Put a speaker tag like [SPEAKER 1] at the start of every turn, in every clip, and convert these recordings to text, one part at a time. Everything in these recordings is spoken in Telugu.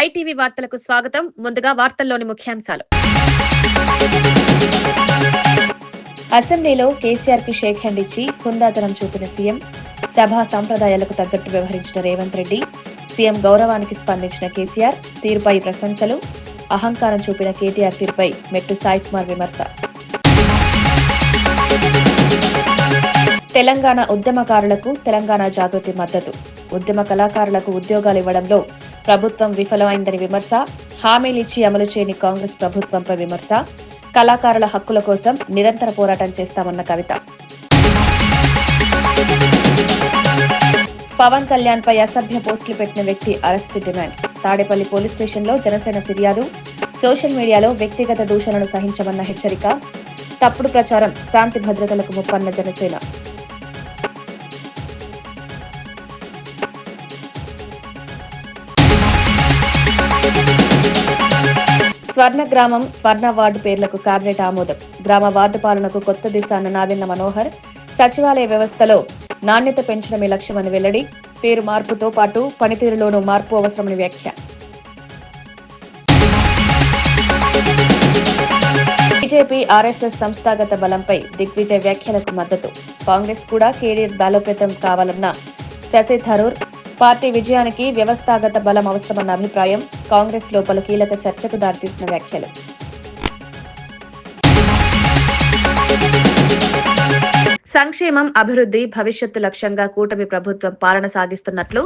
[SPEAKER 1] ఐటీవీ వార్తలకు స్వాగతం. ముందుగా వార్తల్లోని ముఖ్యాంశాలు. అసెంబ్లీలో కేసీఆర్ కి షేక్ హ్యాండ్ ఇచ్చి హుందాతనం చూపిన సీఎం, సభా సంప్రదాయాలకు తగ్గట్టు వ్యవహరించిన రేవంత్ రెడ్డి, సీఎం గౌరవానికి స్పందించిన కేసీఆర్ తీరుపై ప్రశంసలు, అహంకారం చూపిన కేటీఆర్ తీరుపై మెట్టు సాయి కుమార్ విమర్శ. తెలంగాణ ఉద్యమకారులకు తెలంగాణ జాగృతి మద్దతు, ఉద్యమ కళాకారులకు ఉద్యోగాలు ఇవ్వడంలో ప్రభుత్వం విఫలమైందని విమర్శ, హామీలిచ్చి అమలు చేయని కాంగ్రెస్ ప్రభుత్వంపై విమర్శ, కళాకారుల హక్కుల కోసం నిరంతర పోరాటం చేస్తామన్న కవిత. పవన్ కళ్యాణ్ పై అసభ్య పోస్టులు పెట్టిన వ్యక్తి అరెస్ట్ డిమాండ్. తాడేపల్లి పోలీస్ స్టేషన్లో జనసేన ఫిర్యాదు, సోషల్ మీడియాలో వ్యక్తిగత దూషణను సహించమన్న హెచ్చరిక, తప్పుడు ప్రచారం శాంతి భద్రతలకు ముప్పన్న జనసేన. స్వర్ణ గ్రామం, స్వర్ణ వార్డు పేర్లకు కేబినెట్ ఆమోదం. గ్రామ వార్డు పాలనకు కొత్త దిశ అన్న నాదెండ్ల మనోహర్. సచివాలయ వ్యవస్థలో నాణ్యత పెంచడమే లక్ష్యమని వెల్లడి. పేరు మార్పుతో పాటు పనితీరులోనూ మార్పు అవసరమని వ్యాఖ్య. బీజేపీ ఆర్ఎస్ఎస్ సంస్థాగత బలంపై దిగ్విజయ్ వ్యాఖ్యలకు మద్దతు. కాంగ్రెస్ కూడా కెరీర్ బలోపేతం కావాలన్న శశి థరూర్. పార్టీ విజయానికి వ్యవస్థాగత బలం అవసరమన్న అభిప్రాయం. కాంగ్రెస్ లోపల కీలక చర్చకు దారితీసిన వ్యాఖ్యలు. సంక్షేమం, అభివృద్ధి, భవిష్యత్తు లక్ష్యంగా కూటమి ప్రభుత్వం పాలన సాగిస్తున్నట్లు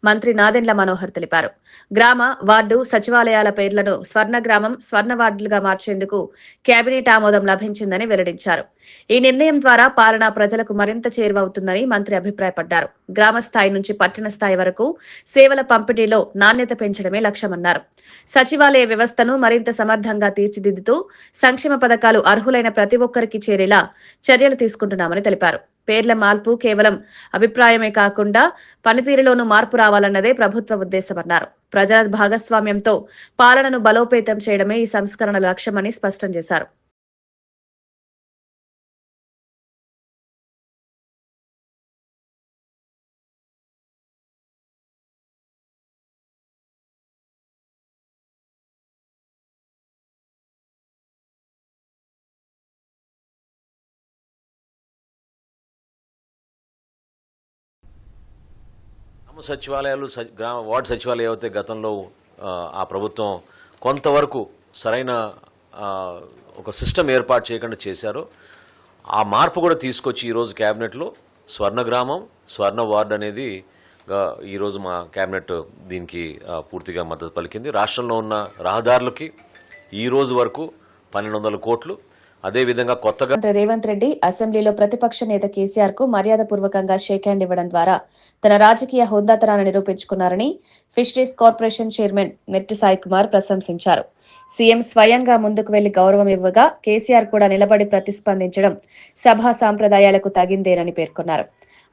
[SPEAKER 1] మంత్రి నాదెండ్ల మనోహర్ తెలిపారు. గ్రామ, వార్డు, సచివాలయాల పేర్లను స్వర్ణ గ్రామం, స్వర్ణ వార్డులుగా మార్చేందుకు కేబినెట్ ఆమోదం లభించిందని వెల్లడించారు. ఈ నిర్ణయం ద్వారా పాలన ప్రజలకు మరింత చేరువవుతుందని మంత్రి అభిప్రాయపడ్డారు. గ్రామ స్థాయి నుంచి పట్టణ స్థాయి వరకు సేవల పంపిణీలో నాణ్యత పెంచడమే లక్ష్యమన్నారు. సచివాలయ వ్యవస్థను మరింత సమర్థంగా తీర్చిదిద్దుతూ సంక్షేమ పథకాలు అర్హులైన ప్రతి ఒక్కరికి చేరేలా చర్యలు తీసుకుంటున్నామని తెలిపారు. పేర్ల మార్పు కేవలం అభిప్రాయమే కాకుండా పనితీరులోనూ మార్పు రావాలన్నదే ప్రభుత్వ ఉద్దేశమన్నారు. ప్రజల భాగస్వామ్యంతో పాలనను బలోపేతం చేయడమే ఈ సంస్కరణల లక్ష్యమని స్పష్టం చేశారు.
[SPEAKER 2] సచివాలయాలు, వార్డు సచివాలయాలు అయితే గతంలో ఆ ప్రభుత్వం కొంతవరకు సరైన ఒక సిస్టమ్ ఏర్పాటు చేయకుండా చేశారో ఆ మార్పు కూడా తీసుకొచ్చి ఈరోజు క్యాబినెట్లో స్వర్ణ గ్రామం, స్వర్ణ వార్డు అనేది ఈరోజు మా క్యాబినెట్ దీనికి పూర్తిగా మద్దతు పలికింది. రాష్ట్రంలో ఉన్న రహదారులకి ఈ రోజు వరకు 1200 కోట్లు. అదేవిధంగా కొత్తగా
[SPEAKER 1] రేవంత్ రెడ్డి అసెంబ్లీలో ప్రతిపక్ష నేత కేసీఆర్ కు మర్యాదపూర్వకంగా షేక్ హ్యాండ్ ఇవ్వడం ద్వారా తన రాజకీయ హోదాతనాన్ని నిరూపించుకున్నారని ఫిషరీస్ కార్పొరేషన్ చైర్మన్ మెట్టు సాయి కుమార్ ప్రశంసించారు. సీఎం స్వయంగా ముందుకు వెళ్లి గౌరవం ఇవ్వగా కేసీఆర్ కూడా నిలబడి ప్రతిస్పందించడం సభా సాంప్రదాయాలకు తగిందేనని పేర్కొన్నారు.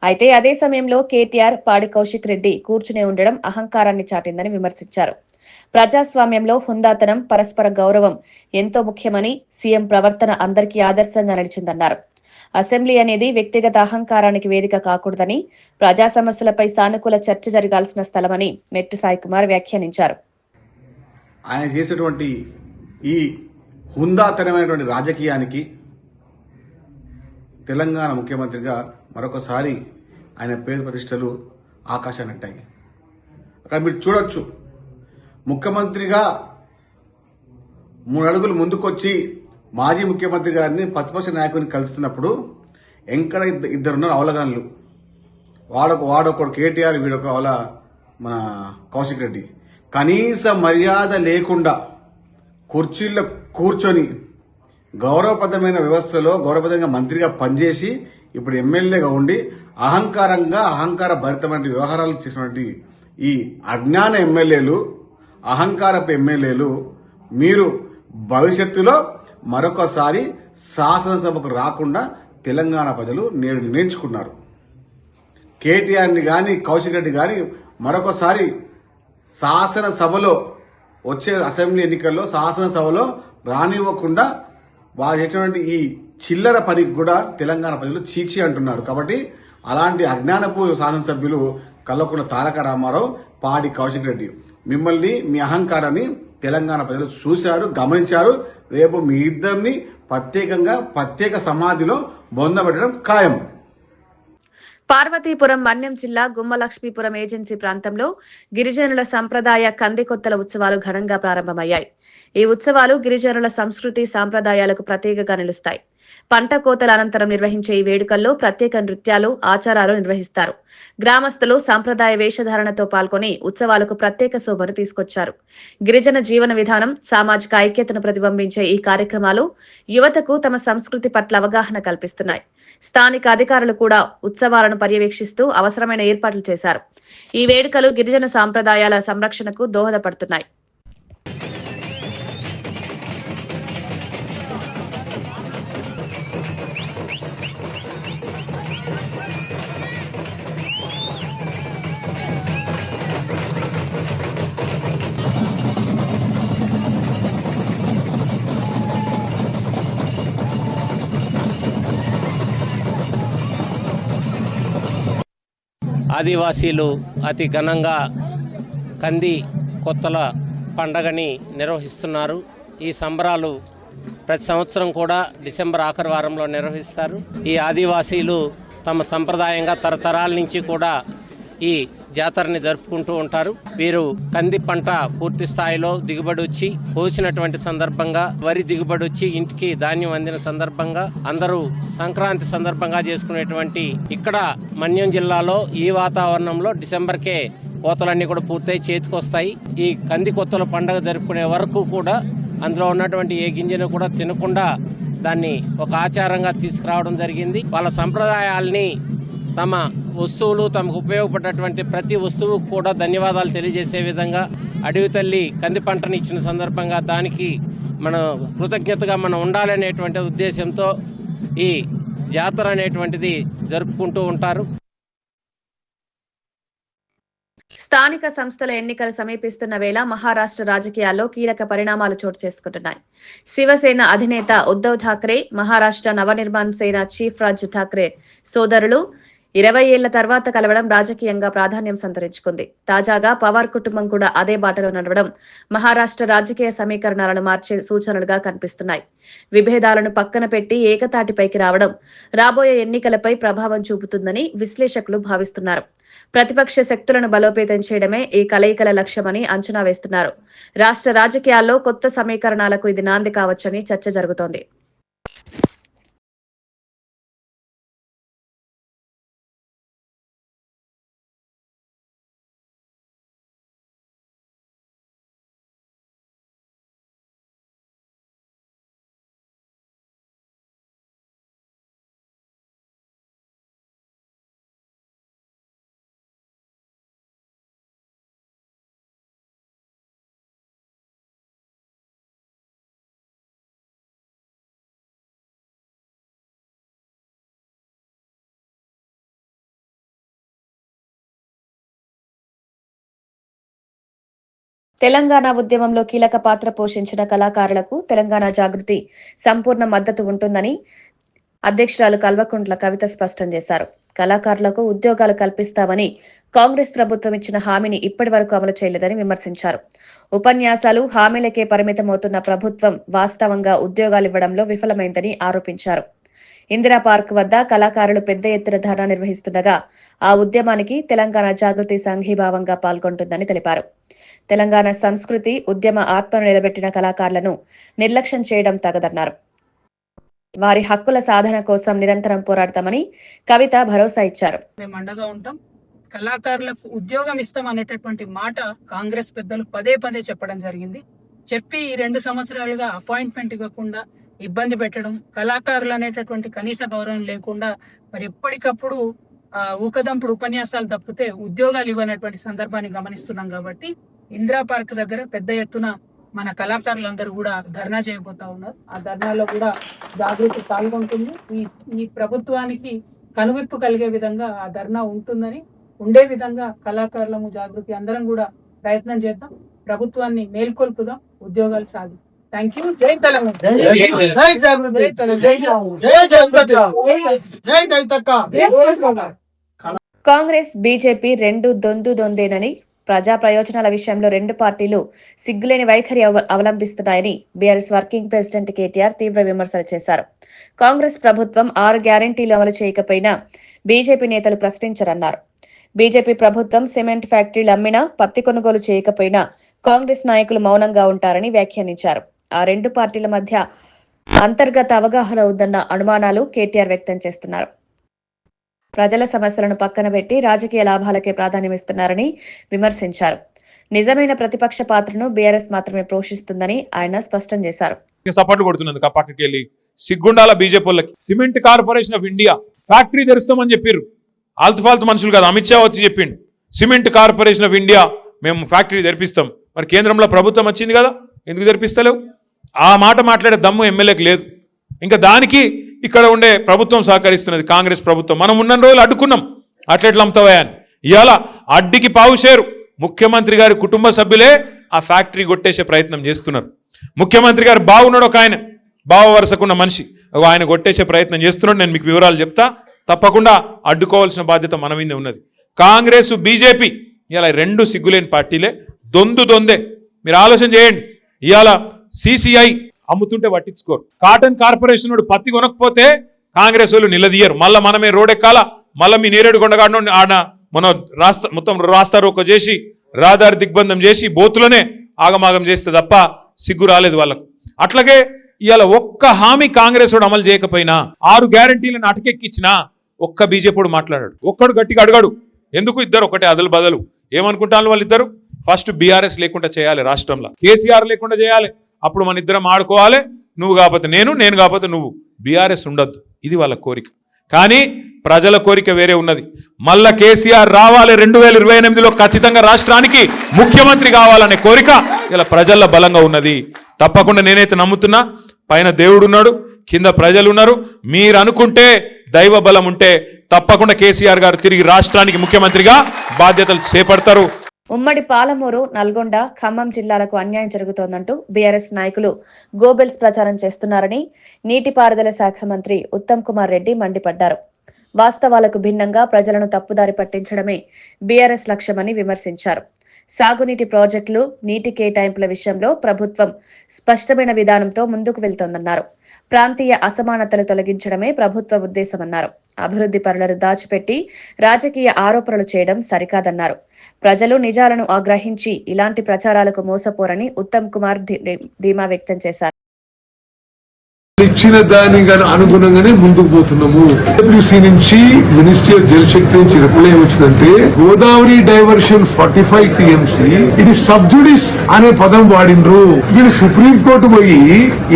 [SPEAKER 1] అయితే అదే సమయంలో కేటీఆర్, పాడి కౌశిక్ రెడ్డి కూర్చునే ఉండడం అహంకారాన్ని చాటిందని విమర్శించారు. ప్రజాస్వామ్యంలో హుందాతనం, పరస్పర గౌరవం ఎంతో ముఖ్యమని, సీఎం ప్రవర్తన అందరికీ ఆదర్శంగా నడిచిందన్నారు. అసెంబ్లీ అనేది వ్యక్తిగత అహంకారానికి వేదిక కాకూడదని, ప్రజా సమస్యలపై సానుకూల చర్చ జరగాల్సిన స్థలమని మెట్టు సాయి కుమార్ వ్యాఖ్యానించారు.
[SPEAKER 3] ఆయన చేసేటువంటి ఈ హుందాతనమైనటువంటి రాజకీయానికి తెలంగాణ ముఖ్యమంత్రిగా మరొకసారి ఆయన పేరు ప్రతిష్టలు ఆకాశాన్ని అంటాయి. అక్కడ మీరు చూడొచ్చు, ముఖ్యమంత్రిగా 3 అడుగులు ముందుకొచ్చి మాజీ ముఖ్యమంత్రి గారిని ప్రతిపక్ష నాయకుడిని కలుస్తున్నప్పుడు ఎక్కడ ఇద్దరున్నారు అవలగాన్లు. వాడొకడు కేటీఆర్, వీడొక అవల మన కౌశిక్ రెడ్డి. కనీస మర్యాద లేకుండా కుర్చీల్లో కూర్చొని గౌరవప్రదమైన వ్యవస్థలో గౌరవప్రదంగా మంత్రిగా పనిచేసి ఇప్పుడు ఎమ్మెల్యేగా ఉండి అహంకార భరితమైన వ్యవహారాలు చేసినటువంటి ఈ అజ్ఞాన ఎమ్మెల్యేలు, అహంకారపు ఎమ్మెల్యేలు మీరు భవిష్యత్తులో మరొకసారి శాసనసభకు రాకుండా తెలంగాణ ప్రజలు నేడు నిర్ణయించుకున్నారు. కేటీఆర్ని గాని, కౌశిక్ రెడ్డి గాని మరొకసారి శాసనసభలో వచ్చే అసెంబ్లీ ఎన్నికల్లో శాసనసభలో రానివ్వకుండా వారు చేసినటువంటి ఈ చిల్లర పనికి కూడా తెలంగాణ ప్రజలు చీచి అంటున్నారు. కాబట్టి అలాంటి అజ్ఞానపు శాసనసభ్యులు కల్వకుంట్ల తారక రామారావు, పాడి కౌశిక్ రెడ్డి మిమ్మల్ని మీ అహంకారాన్ని తెలంగాణ ప్రజలు చూశారు, గమనించారు. రేపు మీ ఇద్దరిని ప్రత్యేక సమాధిలో బొందబెట్టడం ఖాయం.
[SPEAKER 1] పార్వతీపురం మన్యం జిల్లా గుమ్మలక్ష్మీపురం ఏజెన్సీ ప్రాంతంలో గిరిజనుల సంప్రదాయ కందికొత్తల ఉత్సవాలు ఘనంగా ప్రారంభమయ్యాయి. ఈ ఉత్సవాలు గిరిజనుల సంస్కృతి సాంప్రదాయాలకు ప్రతీకగా నిలుస్తాయి. పంట కోతల అనంతరం నిర్వహించే ఈ వేడుకల్లో ప్రత్యేక నృత్యాలు, ఆచారాలు నిర్వహిస్తారు. గ్రామస్తులు సాంప్రదాయ వేషధారణతో పాల్గొని ఉత్సవాలకు ప్రత్యేక శోభను తీసుకొచ్చారు. గిరిజన జీవన విధానం, సామాజిక ఐక్యతను ప్రతిబింబించే ఈ కార్యక్రమాలు యువతకు తమ సంస్కృతి పట్ల అవగాహన కల్పిస్తున్నాయి. స్థానిక అధికారులు కూడా ఉత్సవాలను పర్యవేక్షిస్తూ అవసరమైన ఏర్పాట్లు చేశారు. ఈ వేడుకలు గిరిజన సాంప్రదాయాల సంరక్షణకు దోహదపడుతున్నాయి.
[SPEAKER 4] ఆదివాసీలు అతి ఘనంగా కంది కొత్తల పండగని నిర్వహిస్తున్నారు. ఈ సంబరాలు ప్రతి సంవత్సరం కూడా డిసెంబర్ ఆఖరి వారంలో నిర్వహిస్తారు. ఈ ఆదివాసీలు తమ సంప్రదాయంగా తరతరాల నుంచి కూడా ఈ జాతరని జరుపుకుంటూ ఉంటారు. వీరు కంది పంట పూర్తి స్థాయిలో దిగుబడి వచ్చి కోసినటువంటి సందర్భంగా, వరి దిగుబడి వచ్చి ఇంటికి ధాన్యం అందిన సందర్భంగా అందరూ సంక్రాంతి సందర్భంగా చేసుకునేటువంటి ఇక్కడ మన్యం జిల్లాలో ఈ వాతావరణంలో డిసెంబర్కే కోతలన్నీ కూడా పూర్తయి చేతికొస్తాయి. ఈ కంది కొత్తల పండుగ జరుపుకునే వరకు కూడా అందులో ఉన్నటువంటి ఏ గింజను కూడా తినకుండా దాన్ని ఒక ఆచారంగా తీసుకురావడం జరిగింది. వాళ్ళ సంప్రదాయాల్ని, తమ వస్తువులు, తమకు ఉపయోగపడేటువంటి ప్రతి వస్తువు కూడా ధన్యవాదాలు తెలియజేసే విధంగా అడవి తల్లి కంది పంటని ఇచ్చిన సందర్భంగా దానికి మన కృతజ్ఞతగా మనం ఉండాలనేటువంటి ఉద్దేశంతో ఈ జాతర అనేటువంటిది జరుపుకుంటూ ఉంటారు.
[SPEAKER 1] స్థానిక సంస్థల ఎన్నికలు సమీపిస్తున్న వేళ మహారాష్ట్ర రాజకీయాల్లో కీలక పరిణామాలు చోటు చేసుకుంటున్నాయి. శివసేన అధినేత ఉద్దవ్ ఠాక్రే, మహారాష్ట్ర నవనిర్మాణ సేన చీఫ్ రాజ్ ఠాక్రే సోదరులు 20 ఏళ్ల తర్వాత కలవడం రాజకీయంగా ప్రాధాన్యం సంతరించుకుంది. తాజాగా పవార్ కుటుంబం కూడా అదే బాటలో నడవడం మహారాష్ట్ర రాజకీయ సమీకరణాలను మార్చే సూచనలుగా కనిపిస్తున్నాయి. విభేదాలను పక్కన పెట్టి ఏకతాటిపైకి రావడం రాబోయే ఎన్నికలపై ప్రభావం చూపుతుందని విశ్లేషకులు భావిస్తున్నారు. ప్రతిపక్ష శక్తులను బలోపేతం చేయడమే ఈ కలయికల లక్ష్యమని అంచనా వేస్తున్నారు. రాష్ట్ర రాజకీయాల్లో కొత్త సమీకరణాలకు ఇది నాంది కావచ్చని చర్చ జరుగుతోంది. తెలంగాణ ఉద్యమంలో కీలక పాత్ర పోషించిన కళాకారులకు తెలంగాణ జాగృతి సంపూర్ణ మద్దతు ఉంటుందని అధ్యక్షురాలు కల్వకుంట్ల కవిత స్పష్టం చేశారు. కళాకారులకు ఉద్యోగాలు కల్పిస్తామని కాంగ్రెస్ ప్రభుత్వం ఇచ్చిన హామీని ఇప్పటి వరకు అమలు చేయలేదని విమర్శించారు. ఉపన్యాసాలు, హామీలకే పరిమితమవుతున్న ప్రభుత్వం వాస్తవంగా ఉద్యోగాలివ్వడంలో విఫలమైందని ఆరోపించారు. ఇందిరా పార్క్ వద్ద కళాకారులు పెద్ద ఎత్తున ధర్నా నిర్వహిస్తుండగా ఆ ఉద్యమానికి తెలంగాణ జాగృతి సంఘీభావంగా పాల్గొంటుందని తెలిపారు. తెలంగాణ సంస్కృతి, ఉద్యమ ఆత్మను నిలబెట్టిన కళాకారులను నిర్లక్ష్యం చేయడం తగదన్నారు. వారి హక్కుల సాధన కోసం నిరంతరం పోరాడతామని కవిత భరోసా ఇచ్చారు.
[SPEAKER 5] మేము అండగా ఉంటాం. కళాకారులకు ఉద్యోగం ఇస్తాం అనేటటువంటి మాట కాంగ్రెస్ పెద్దలు పదే పదే చెప్పడం జరిగింది. చెప్పి 2 సంవత్సరాలుగా అపాయింట్మెంట్ ఇవ్వకుండా ఇబ్బంది పెట్టడం, కళాకారులు అనేటటువంటి కనీస గౌరవం లేకుండా మరి ఎప్పటికప్పుడు ఊకదంపుడు ఉపన్యాసాలు తప్పితే ఉద్యోగాలు ఇవ్వనటువంటి సందర్భాన్ని గమనిస్తున్నాం. కాబట్టి ఇందిరా పార్క్ దగ్గర పెద్ద ఎత్తున మన కళాకారులందరూ కూడా ధర్నా చేయబోతా ఉన్నారు. ఆ ధర్నాలో కూడా జాగృతి పాల్గొంటుంది. ఈ ప్రభుత్వానికి కనువిప్పు కలిగే విధంగా ఆ ధర్నా ఉంటుందని, ఉండే విధంగా కళాకారులము జాగృతి అందరం కూడా ప్రయత్నం చేద్దాం. ప్రభుత్వాన్ని మేల్కొల్పుదాం, ఉద్యోగాలు సాధి. Thank you. జై తెలంగాణ.
[SPEAKER 1] కాంగ్రెస్, బీజేపీ రెండు దొందేనని ప్రజా ప్రయోజనాల విషయంలో రెండు పార్టీలు సిగ్గులేని వైఖరి అవలంబిస్తున్నాయని బీఆర్ఎస్ వర్కింగ్ ప్రెసిడెంట్ కేటీఆర్ తీవ్ర విమర్శలు చేశారు. కాంగ్రెస్ ప్రభుత్వం 6 గ్యారంటీలు అమలు చేయకపోయినా బీజేపీ నేతలు ప్రశ్నించరన్నారు. బీజేపీ ప్రభుత్వం సిమెంట్ ఫ్యాక్టరీలు అమ్మినా, పత్తి కొనుగోలు చేయకపోయినా కాంగ్రెస్ నాయకులు మౌనంగా ఉంటారని వ్యాఖ్యానించారు. ఆ రెండు పార్టీల మధ్య అంతర్గత అవగాహన ఉందన్న అనుమానాలు కేటీఆర్ వ్యక్తం చేస్తున్నారు. ప్రజల సమస్యలను పక్కన పెట్టి రాజకీయ లాభాలకే ప్రాధాన్యమిస్తున్నారని విమర్శించారు. నిజమైన ప్రతిపక్ష పాత్రను బీఆర్ఎస్ మాత్రమే పోషిస్తుందని ఆయన స్పష్టం చేశారు.
[SPEAKER 6] సపోర్ట్ కొడుతున్నందుకు ఆ పక్కకి వెళ్ళి సిగ్గుండాల బీజేపీ వాళ్ళకి cement corporation of India factory తెరుస్తామని చెప్పారు. ఆల్తుఫాల్తు మనుషులు కాదు, అమిత్ షా వచ్చి చెప్పిండు సిమెంట్ కార్పొరేషన్ ఆఫ్ ఇండియా మేము ఫ్యాక్టరీ తెరిపిస్తాం. మరి కేంద్రంలో ప్రభుత్వం వచ్చింది కదా, ఎందుకు తెరిపిస్తలేవు? ఆ మాట మాట్లాడే దమ్ము ఎమ్మెల్యేకి లేదు. ఇంకా దానికి ఇక్కడ ఉండే ప్రభుత్వం సహకరిస్తున్నది, కాంగ్రెస్ ప్రభుత్వం. మనం ఉన్న రోజులు అడ్డుకున్నాం, అట్లెట్లా అమ్ముతావా అని. ఇవాళ అడ్డికి పావుషేరు ముఖ్యమంత్రి గారి కుటుంబ సభ్యులే ఆ ఫ్యాక్టరీ కొట్టేసే ప్రయత్నం చేస్తున్నారు. ముఖ్యమంత్రి గారు బాగున్నాడు, ఒక ఆయన బావ వరుసకున్న మనిషి, ఆయన కొట్టేసే ప్రయత్నం చేస్తున్నాడు. నేను మీకు వివరాలు చెప్తా, తప్పకుండా అడ్డుకోవాల్సిన బాధ్యత మన మీద ఉన్నది. కాంగ్రెస్ బీజేపీ ఇలా రెండు సిగ్గులేని పార్టీలే, దొందే. మీరు ఆలోచన చేయండి. ఇవాళ సిసిఐ అమ్ముతుంటే పట్టించుకోరు. కాటన్ కార్పొరేషన్ వాడు పత్తి కొనకపోతే కాంగ్రెస్ వాళ్ళు నిలదీయరు. మళ్ళీ మనమే రోడెక్కాల, మళ్ళీ మీ నేరేడు కొండగాడు ఆడ మన మొత్తం రాస్తారోకో చేసి రహదారి దిగ్బంధం చేసి బోతులనే ఆగమాగం చేస్తే తప్ప సిగ్గు రాలేదు వాళ్ళకు. అట్లాగే ఇవాళ ఒక్క హామీ కాంగ్రెస్ వాడు అమలు చేయకపోయినా, 6 గ్యారంటీలను అటకెక్కిచ్చినా ఒక్క బీజేపీ మాట్లాడాడు, ఒక్కడు గట్టిగా అడగాడు. ఎందుకు? ఇద్దరు ఒకటే అదలు బదలు. ఏమనుకుంటాను వాళ్ళిద్దరు? ఫస్ట్ బీఆర్ఎస్ లేకుండా చేయాలి, రాష్ట్రంలో కేసీఆర్ లేకుండా చేయాలి. అప్పుడు మన ఇద్దరం ఆడుకోవాలి. నువ్వు కాకపోతే నేను కాకపోతే నువ్వు. బీఆర్ఎస్ ఉండద్దు, ఇది వాళ్ళ కోరిక. కానీ ప్రజల కోరిక వేరే ఉన్నది. మళ్ళా కేసీఆర్ రావాలి, 2028లో ఖచ్చితంగా రాష్ట్రానికి ముఖ్యమంత్రి కావాలనే కోరిక ఇలా ప్రజల్లో బలంగా ఉన్నది. తప్పకుండా నేనైతే నమ్ముతున్నా, పైన దేవుడు ఉన్నాడు, కింద ప్రజలు ఉన్నారు. మీరు అనుకుంటే, దైవ బలం ఉంటే తప్పకుండా కేసీఆర్ గారు తిరిగి రాష్ట్రానికి ముఖ్యమంత్రిగా బాధ్యతలు చేపడతారు.
[SPEAKER 1] ఉమ్మడి పాలమూరు, నల్గొండ, ఖమ్మం జిల్లాలకు అన్యాయం జరుగుతోందంటూ బీఆర్ఎస్ నాయకులు గోబెల్స్ ప్రచారం చేస్తున్నారని నీటిపారుదల శాఖ మంత్రి ఉత్తమ్ కుమార్ రెడ్డి మండిపడ్డారు. వాస్తవాలకు భిన్నంగా ప్రజలను తప్పుదారి పట్టించడమే బీఆర్ఎస్ లక్ష్యమని విమర్శించారు. సాగునీటి ప్రాజెక్టులు, నీటి కేటాయింపుల విషయంలో ప్రభుత్వం స్పష్టమైన విధానంతో ముందుకు వెళ్తోందన్నారు. ప్రాంతీయ అసమానతలు తొలగించడమే ప్రభుత్వ ఉద్దేశమన్నారు. అభివృద్ధి పనులను దాచిపెట్టి రాజకీయ ఆరోపణలు చేయడం సరికాదన్నారు. ప్రజలు నిజాలను ఆగ్రహించి ఇలాంటి ప్రచారాలకు మోసపోరని ఉత్తమ్ కుమార్ ధీమా వ్యక్తం చేశారు.
[SPEAKER 7] ఇచ్చిన దానికి అనుగుణంగానే ముందుకు పోతున్నాము. డబ్ల్యూసీ నుంచి మినిస్ట్రీ ఆఫ్ జల్ శక్తి నుంచి రిప్లై వచ్చిందంటే గోదావరి డైవర్షన్ 45 టీఎంసీ ఇది సబ్జుడిస్ అనే పదం వాడిండ్రు. వీళ్ళు సుప్రీం కోర్టు పోయి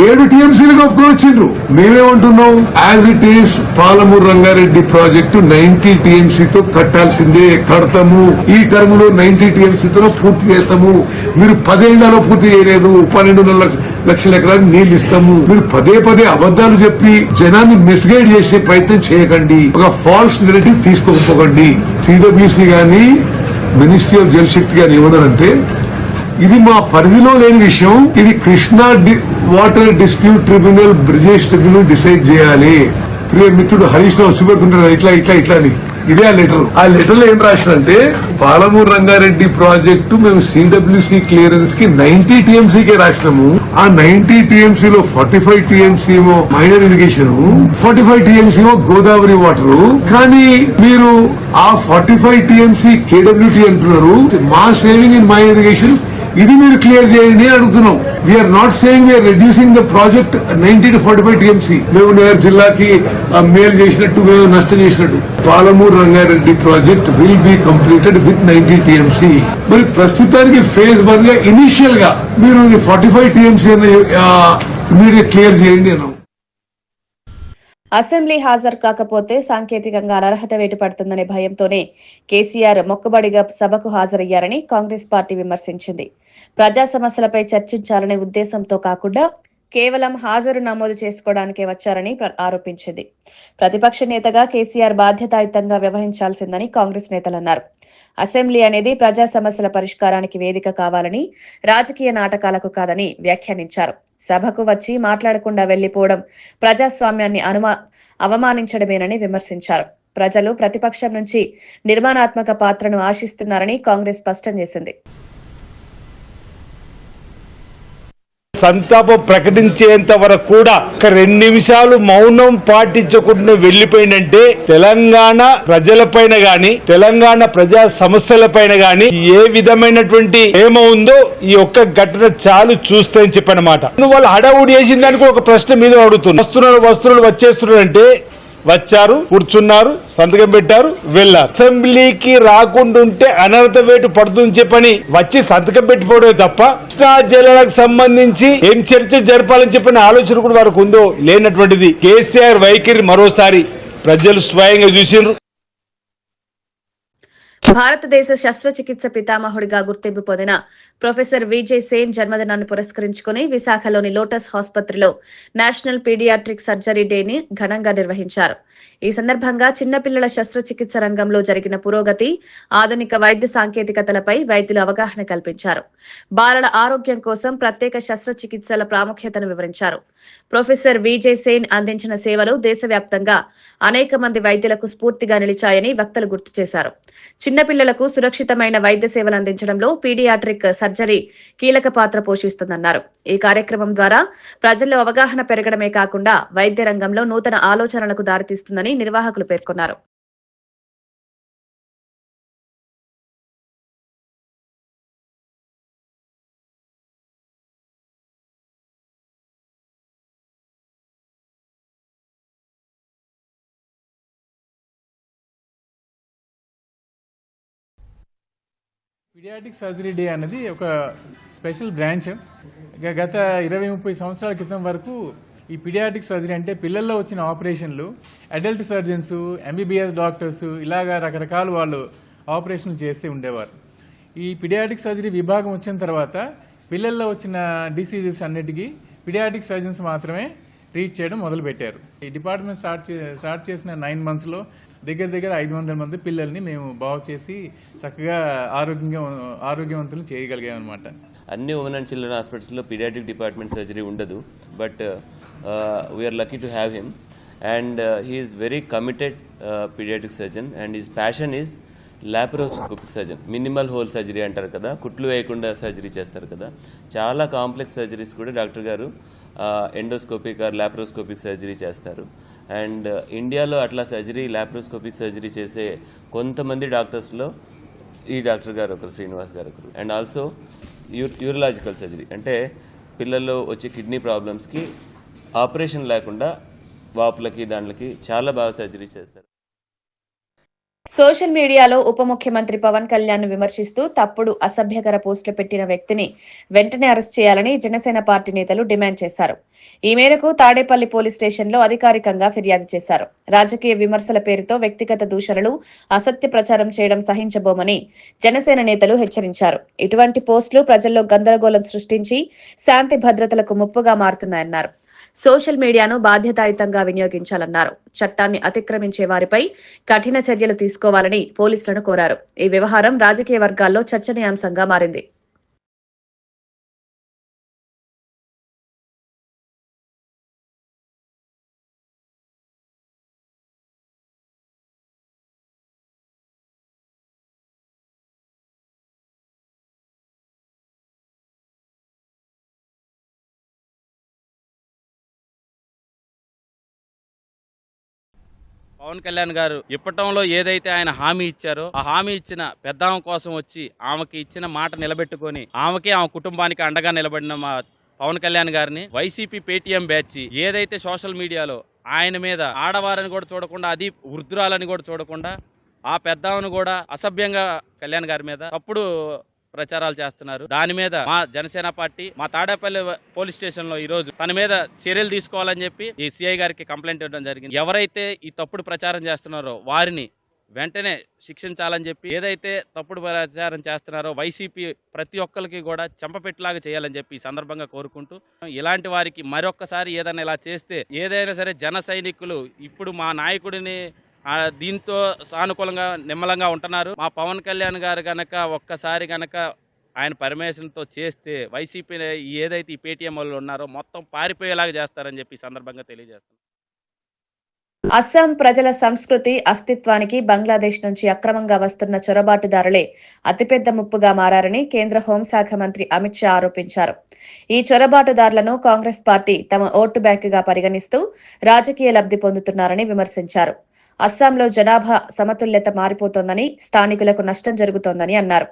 [SPEAKER 7] 7 టీఎంసీలకు ఒప్పుకొచ్చిండ్రు. మేమేమంటున్నాం, as it is Palamuru Rangareddy project 90 టీఎంసీతో కట్టాల్సిందే, కడతాము. ఈ టర్మ్ లో 90 టీఎంసీతో పూర్తి చేస్తాము. మీరు 10 ఏళ్లలో పూర్తి చేయలేదు, 12 లక్షల ఎకరాలు నీళ్లు ఇస్తాము. మీరు పదే అబద్దాలు చెప్పి జనాన్ని మిస్గైడ్ చేసే ప్రయత్నం చేయకండి. ఒక ఫాల్స్ నెరేటివ్ తీసుకోకపోకండి. సిడబ్ల్యూసీ గాని మినిస్ట్రీ ఆఫ్ జల్ శక్తి గాని ఏమన్నారంటే, ఇది మా పరిధిలో లేని విషయం, ఇది Krishna water dispute tribunal, Brijesh tribunal decide చేయాలి. ప్రియ మిత్రుడు హరీష్ రావు చూపెడుతుంటారు ఇట్లా అని. ఇదే ఆ లెటర్. ఆ లెటర్ లో ఏం రాసినంటే, పాలమూరు రంగారెడ్డి ప్రాజెక్టు మేము సిడబ్ల్యూసీ క్లియరెన్స్ కి 90 టీఎంసీకే రాసినాము. ఆ 90 టీఎంసీలో 45 టీఎంసీ ఏమో మైనర్ ఇరిగేషన్, 45 టీఎంసీ ఏమో గోదావరి వాటర్. కానీ మీరు ఆ 45 టీఎంసీ కేడబ్ల్యూటీ అంటున్నారు. మా సేవింగ్ ఇన్ మైనర్ ఇరిగేషన్ ఇది మీరు క్లియర్ చేయండి అని అడుగుతున్నాం. We are not saying we are reducing the project 90 to 45 TMC. మేము జిల్లాకి మేలు చేసినట్టు, మేము నష్టం చేసినట్టు. Palamuru Rangareddy project will be completed with 90 TMC. మరి ప్రస్తుతానికి ఫేజ్ 1 గా ఇనిషియల్ గా మీరు 45 టీఎంసీ మీరు క్లియర్ చేయండి అన్నాం.
[SPEAKER 1] అసెంబ్లీ హాజరు కాకపోతే సాంకేతికంగా అనర్హత వేటు పడుతుందనే భయంతోనే కేసీఆర్ మొక్కుబడిగా సభకు హాజరయ్యారని కాంగ్రెస్ పార్టీ విమర్శించింది. ప్రజా సమస్యలపై చర్చించాలనే ఉద్దేశంతో కాకుండా కేవలం హాజరు నమోదు చేసుకోవడానికే వచ్చారని ఆరోపించింది. ప్రతిపక్ష నేతగా కేసీఆర్ బాధ్యతాయుతంగా వ్యవహరించాల్సిందని కాంగ్రెస్ నేతలన్నారు. అసెంబ్లీ అనేది ప్రజా సమస్యల పరిష్కారానికి వేదిక కావాలని, రాజకీయ నాటకాలకు కాదని వ్యాఖ్యానించారు. సభకు వచ్చి మాట్లాడకుండా వెళ్లిపోవడం ప్రజాస్వామ్యాన్ని అవమానించడమేనని విమర్శించారు. ప్రజలు ప్రతిపక్షం నుంచి నిర్మాణాత్మక పాత్రను ఆశిస్తున్నారని కాంగ్రెస్ స్పష్టం చేసింది.
[SPEAKER 8] సంతాపం ప్రకటించేంత వరకు కూడా ఒక 2 నిమిషాలు మౌనం పాటించకుండా వెళ్లిపోయిందంటే తెలంగాణ ప్రజలపైన గాని తెలంగాణ ప్రజా సమస్యలపైన గాని ఏ విధమైనటువంటి ఏమో ఉందో ఈ ఒక్క ఘటన చాలు చూస్తాయని చెప్పనమాట. వాళ్ళు హడావుడి చేసిన దానికి ఒక ప్రశ్న మీద అడుగుతున్నారు. వస్తువులు వచ్చేస్తున్నారంటే వచ్చారు, కూర్చున్నారు, సంతకం పెట్టారు, వెళ్లారు. అసెంబ్లీకి రాకుంటుంటే అనర్హత వేటు పడుతుందని చెప్పని వచ్చి సంతకం పెట్టిపోవడమే తప్ప కృష్ణా జిల్లాలకు సంబంధించి ఏం చర్చ జరపాలని చెప్పిన ఆలోచన కూడా వారికి ఉందో లేనటువంటిది. కేసీఆర్ వైఖరి మరోసారి ప్రజలు స్వయంగా చూసిండ్రు.
[SPEAKER 1] భారతదేశ శస్త్రచికిత్స పితామహుడిగా గుర్తింపు పొందిన ప్రొఫెసర్ విజయ్ సేన్ జన్మదినాన్ని పురస్కరించుకుని విశాఖలోని లోటస్ ఆసుపత్రిలో నేషనల్ పీడియాట్రిక్ సర్జరీ డేని ఘనంగా నిర్వహించారు. ఈ సందర్భంగా చిన్నపిల్లల శస్త్రచికిత్స రంగంలో జరిగిన పురోగతి, ఆధునిక వైద్య సాంకేతికతలపై వైద్యులు అవగాహన కల్పించారు. బాలల ఆరోగ్యం కోసం ప్రత్యేక శస్త్రచికిత్సల ప్రాముఖ్యతను వివరించారు. ప్రొఫెసర్ విజయ్ సేన్ అందించిన సేవలు దేశవ్యాప్తంగా అనేక మంది వైద్యులకు స్ఫూర్తిగా నిలిచాయని వక్తలు గుర్తు చేశారు. చిన్నపిల్లలకు సురక్షితమైన వైద్య సేవలు అందించడంలో పీడియాట్రిక్ సర్జరీ కీలక పాత్ర పోషిస్తుందన్నారు. ఈ కార్యక్రమం ద్వారా ప్రజల్లో అవగాహన పెరగడమే కాకుండా వైద్య రంగంలో నూతన ఆలోచనలకు దారితీస్తుందని నిర్వాహకులు పేర్కొన్నారు.
[SPEAKER 9] పీడియాట్రిక్ సర్జరీ డే అనేది ఒక స్పెషల్ బ్రాంచ్. గత 20-30 సంవత్సరాల క్రితం వరకు ఈ పీడియాట్రిక్ సర్జరీ అంటే పిల్లల్లో వచ్చిన ఆపరేషన్లు అడల్ట్ సర్జన్స్, ఎంబీబీఎస్ డాక్టర్స్ ఇలాగా రకరకాల వాళ్ళు ఆపరేషన్లు చేస్తూ ఉండేవారు. ఈ పీడియాట్రిక్ సర్జరీ విభాగం వచ్చిన తర్వాత పిల్లల్లో వచ్చిన డిసీజెస్ అన్నిటికీ పీడియాట్రిక్ సర్జన్స్ మాత్రమే ట్రీట్ చేయడం మొదలుపెట్టారు. ఈ డిపార్ట్మెంట్ స్టార్ట్ చేసిన 9 monthsలో దగ్గర 500 మంది పిల్లల్ని మేము బాగు చేసి చక్కగా ఆరోగ్యవంతులను చేయగలిగామన్నమాట.
[SPEAKER 10] అన్ని ఉమెన్ అండ్ చిల్డ్రన్ హాస్పిటల్స్లో పీడియాట్రిక్ డిపార్ట్మెంట్ సర్జరీ ఉండదు. But we are lucky to have him and he is very committed paediatric surgeon and his passion is laparoscopic surgeon. Minimal hole surgery అంటారు కదా, కుట్లు వేయకుండా సర్జరీ చేస్తారు కదా. చాలా కాంప్లెక్స్ సర్జరీస్ కూడా డాక్టర్ గారు ఎండోస్కోపిక్ ఆర్ లాప్రోస్కోపిక్ సర్జరీ చేస్తారు. అండ్ ఇండియాలో అట్లా సర్జరీ లాప్రోస్కోపిక్ సర్జరీ చేసే కొంతమంది డాక్టర్స్లో ఈ డాక్టర్ గారు ఒకరు, శ్రీనివాస్ గారు ఒకరు. అండ్ ఆల్సో యూరలాజికల్ సర్జరీ అంటే పిల్లల్లో వచ్చే కిడ్నీ ప్రాబ్లమ్స్కి ఆపరేషన్ లేకుండా వాపులకి దాంట్లకి చాలా బాగా సర్జరీ చేస్తారు.
[SPEAKER 1] సోషల్ మీడియాలో ఉప ముఖ్యమంత్రి పవన్ కళ్యాణ్ ను విమర్శిస్తూ తప్పుడు అసభ్యకర పోస్టులు పెట్టిన వ్యక్తిని వెంటనే అరెస్ట్ చేయాలని జనసేన పార్టీ నేతలు డిమాండ్ చేశారు. ఈ మేరకు తాడేపల్లి పోలీస్ స్టేషన్లో అధికారికంగా ఫిర్యాదు చేశారు. రాజకీయ విమర్శల పేరుతో వ్యక్తిగత దూషణలు, అసత్య ప్రచారం చేయడం సహించబోమని జనసేన నేతలు హెచ్చరించారు. ఇటువంటి పోస్టులు ప్రజల్లో గందరగోళం సృష్టించి శాంతి భద్రతలకు ముప్పుగా మారుతున్నాయన్నారు. సోషల్ మీడియాను బాధ్యతాయుతంగా వినియోగించాలన్నారు. చట్టాన్ని అతిక్రమించే వారిపై కఠిన చర్యలు తీసుకోవాలని పోలీసులను కోరారు. ఈ వ్యవహారం రాజకీయ వర్గాల్లో చర్చనీయాంశంగా మారింది.
[SPEAKER 11] పవన్ కళ్యాణ్ గారు ఇప్పటంలో ఏదైతే ఆయన హామీ ఇచ్చారో ఆ హామీ ఇచ్చిన పెద్దామ కోసం వచ్చి ఆమెకి ఇచ్చిన మాట నిలబెట్టుకొని ఆమె కుటుంబానికి అండగా నిలబడిన మా పవన్ కళ్యాణ్ గారిని వైసీపీ పేటీఎం బ్యాచ్ ఏదైతే సోషల్ మీడియాలో ఆయన మీద ఆడవారని కూడా చూడకుండా, అది వృద్ధురాలని కూడా చూడకుండా ఆ పెద్దామను కూడా అసభ్యంగా కళ్యాణ్ గారి మీద తప్పుడు ప్రచారాలు చేస్తున్నారు. దాని మీద మా జనసేన పార్టీ మా తాడేపల్లి పోలీస్ స్టేషన్ లో ఈ రోజు తన మీద చర్యలు తీసుకోవాలని చెప్పి ఈ సిఐ గారికి కంప్లైంట్ ఇవ్వడం జరిగింది. ఎవరైతే ఈ తప్పుడు ప్రచారం చేస్తున్నారో వారిని వెంటనే శిక్షించాలని చెప్పి, ఏదైతే తప్పుడు ప్రచారం చేస్తున్నారో వైసీపీ ప్రతి ఒక్కరికి కూడా చెంపపెట్టులాగా చేయాలని చెప్పి ఈ సందర్భంగా కోరుకుంటూ, ఇలాంటి వారికి మరొక్కసారి ఏదైనా ఇలా చేస్తే ఏదైనా సరే జన సైనికులు ఇప్పుడు మా నాయకుడిని దీంతో సానుకూలంగా నిమ్మలంగా ఉంటున్నారు. మా పవన్ కళ్యాణ్ గారు గనక ఒక్కసారి గనక ఆయన పర్మిషన్తో చేస్తే వైసీపీ ఏదైతే ఈ పేటీఎం వాళ్ళు ఉన్నారో మొత్తం పారిపోయేలాగా చేస్తారని చెప్పి ఈ సందర్భంగా తెలియజేస్తున్నారు.
[SPEAKER 1] అస్సాం ప్రజల సంస్కృతి అస్తిత్వానికి బంగ్లాదేశ్ నుంచి అక్రమంగా వస్తున్న చొరబాటుదారులే అతిపెద్ద ముప్పుగా మారారని కేంద్ర హోంశాఖ మంత్రి అమిత్ షా ఆరోపించారు. ఈ చొరబాటుదారులను కాంగ్రెస్ పార్టీ తమ ఓటు బ్యాంకుగా పరిగణిస్తూ రాజకీయ లబ్ధి పొందుతున్నారని విమర్శించారు. అస్సాంలో జనాభా సమతుల్యత మారిపోతోందని, స్థానికులకు నష్టం జరుగుతోందని అన్నారు.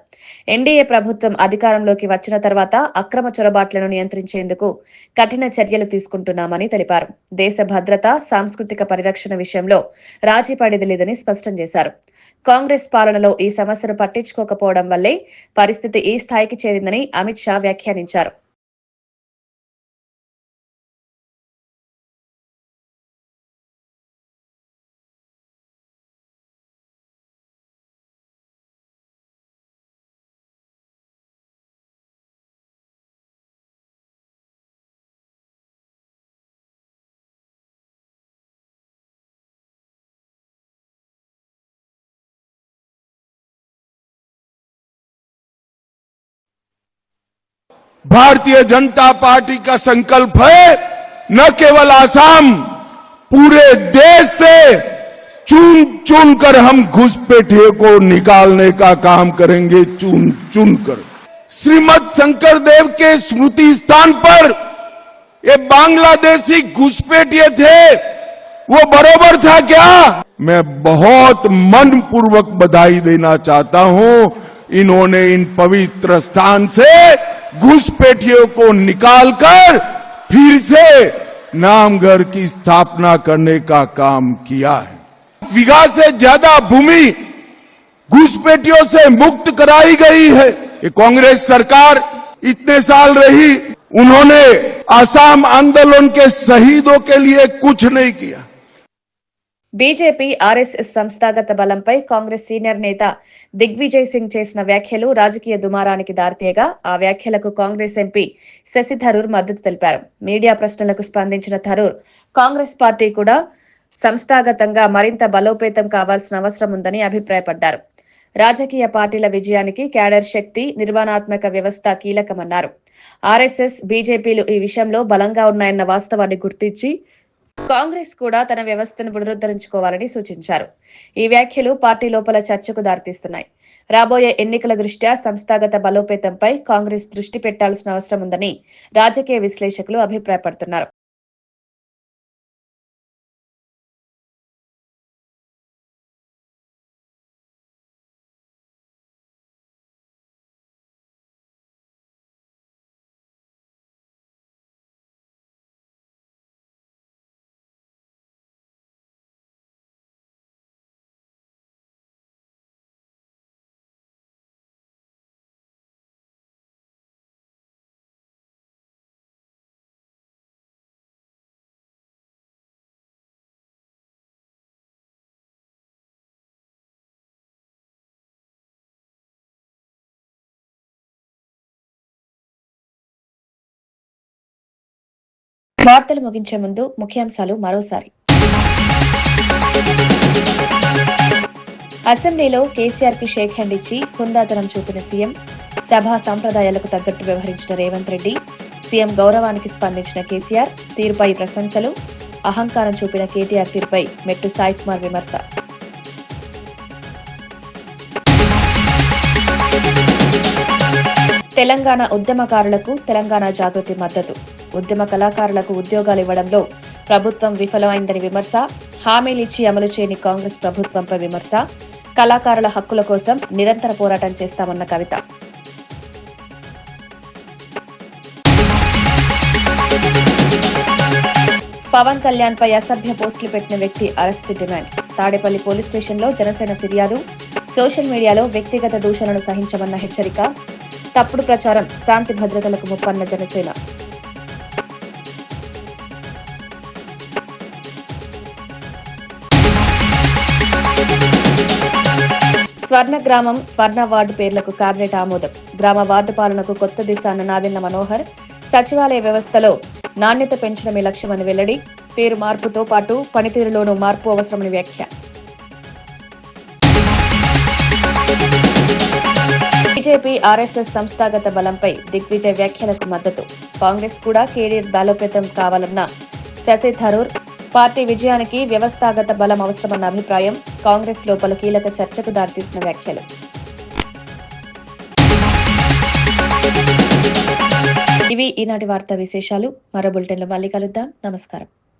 [SPEAKER 1] ఎన్డీఏ ప్రభుత్వం అధికారంలోకి వచ్చిన తర్వాత అక్రమ చొరబాట్లను నియంత్రించేందుకు కఠిన చర్యలు తీసుకుంటున్నామని తెలిపారు. దేశ భద్రత, సాంస్కృతిక పరిరక్షణ విషయంలో రాజీ పడేది లేదని స్పష్టం చేశారు. కాంగ్రెస్ పాలనలో ఈ సమస్యను పట్టించుకోకపోవడం వల్లే పరిస్థితి ఈ స్థాయికి చేరిందని అమిత్ షా వ్యాఖ్యానించారు.
[SPEAKER 8] भारतीय जनता पार्टी का संकल्प है न केवल आसाम, पूरे देश से चुन चुन कर हम घुसपैठियों को निकालने का काम करेंगे, चुन चुन कर। श्रीमद शंकर देव के स्मृति स्थान पर ये बांग्लादेशी घुसपैठिए थे, वो बरोबर था क्या? मैं बहुत मनपूर्वक बधाई देना चाहता हूं, इन्होंने इन पवित्र स्थान से घुसपैठियों को निकालकर फिर से नामघर की स्थापना करने का काम किया है। बीघा से ज्यादा भूमि घुसपैठियों से मुक्त कराई गई है। ये कांग्रेस सरकार इतने साल रही, उन्होंने असम आंदोलन के शहीदों के लिए कुछ नहीं किया।
[SPEAKER 1] బీజేపీ ఆర్ఎస్ఎస్ సంస్థాగత బలంపై కాంగ్రెస్ సీనియర్ నేత దిగ్విజయ్ సింగ్ చేసిన వ్యాఖ్యలు రాజకీయ దుమారానికి దారితీయగా ఆ వ్యాఖ్యలకు కాంగ్రెస్ ఎంపీ శశి థరూర్ మద్దతు తెలిపారు. మీడియా ప్రశ్నలకు స్పందించిన థరూర్ కాంగ్రెస్ పార్టీ కూడా సంస్థాగతంగా మరింత బలోపేతం కావాల్సిన అవసరం ఉందని అభిప్రాయపడ్డారు. రాజకీయ పార్టీల విజయానికి క్యాడర్ శక్తి, నిర్మాణాత్మక వ్యవస్థ కీలకమన్నారు. ఆర్ఎస్ఎస్, బీజేపీలు ఈ విషయంలో బలంగా ఉన్నాయన్న వాస్తవాన్ని గుర్తించి కాంగ్రెస్ కూడా తన వ్యవస్థను పునరుద్ధరించుకోవాలని సూచించారు. ఈ వ్యాఖ్యలు పార్టీ లోపల చర్చకు దారితీస్తున్నాయి. రాబోయే ఎన్నికల దృష్ట్యా సంస్థాగత బలోపేతంపై కాంగ్రెస్ దృష్టి పెట్టాల్సిన అవసరం ఉందని రాజకీయ విశ్లేషకులు అభిప్రాయపడుతున్నారు. వార్తలు ముగించే ముందు ముఖ్యాంశాలు మరోసారి. అసెంబ్లీలో కేసీఆర్ కి షేక్ హ్యాండ్ ఇచ్చి హుందాతనం చూపిన సీఎం, సభా సంప్రదాయాలకు తగ్గట్టు వ్యవహరించిన రేవంత్ రెడ్డి, సీఎం గౌరవానికి స్పందించిన కేసీఆర్, తీరుపై ప్రశంసలు, అహంకారం చూపిన కేటీఆర్ తీరుపై మెట్టు సాయి కుమార్ విమర్శ. తెలంగాణ ఉద్యమకారులకు తెలంగాణ జాగృతి మద్దతు, ఉద్యమ కళాకారులకు ఉద్యోగాలు ఇవ్వడంలో ప్రభుత్వం విఫలమైందని విమర్శ, హామీలిచ్చి అమలు చేయని కాంగ్రెస్ ప్రభుత్వంపై విమర్శ, కళాకారుల హక్కుల కోసం నిరంతర పోరాటం చేస్తామన్న కవిత. పవన్ కళ్యాణ్ పై అసభ్య పోస్టులు పెట్టిన వ్యక్తి అరెస్ట్ డిమాండ్. తాడేపల్లి పోలీస్ స్టేషన్లో జనసేన ఫిర్యాదు, సోషల్ మీడియాలో వ్యక్తిగత దూషణను సహించమన్న హెచ్చరిక, తప్పుడు ప్రచారం శాంతి భద్రతలకు ముప్పన్న జనసేన. స్వర్ణ గ్రామం, స్వర్ణ వార్డు పేర్లకు కేబినెట్ ఆమోదం. గ్రామ వార్డు పాలనకు కొత్త దిశ అన్న నాదెండ్ల మనోహర్. సచివాలయ వ్యవస్థలో నాణ్యత పెంచడమే లక్ష్యమని వెల్లడి. పేరు మార్పుతో పాటు పనితీరులోనూ మార్పు అవసరమని వ్యాఖ్య. బీజేపీ ఆర్ఎస్ఎస్ సంస్థాగత బలంపై దిగ్విజయ్ వ్యాఖ్యలకు మద్దతు. కాంగ్రెస్ కూడా కేడీఆర్ బలోపేతం కావాలన్న శశి థరూర్. పార్టీ విజయానికి వ్యవస్థాగత బలం అవసరమన్న అభిప్రాయం. కాంగ్రెస్ లోపల కీలక చర్చకు దారితీసిన వ్యాఖ్యలు. ఇవి ఈనాటి వార్తా విశేషాలు. మరో బులెటిన్లో మళ్ళీ కలుద్దాం. నమస్కారం.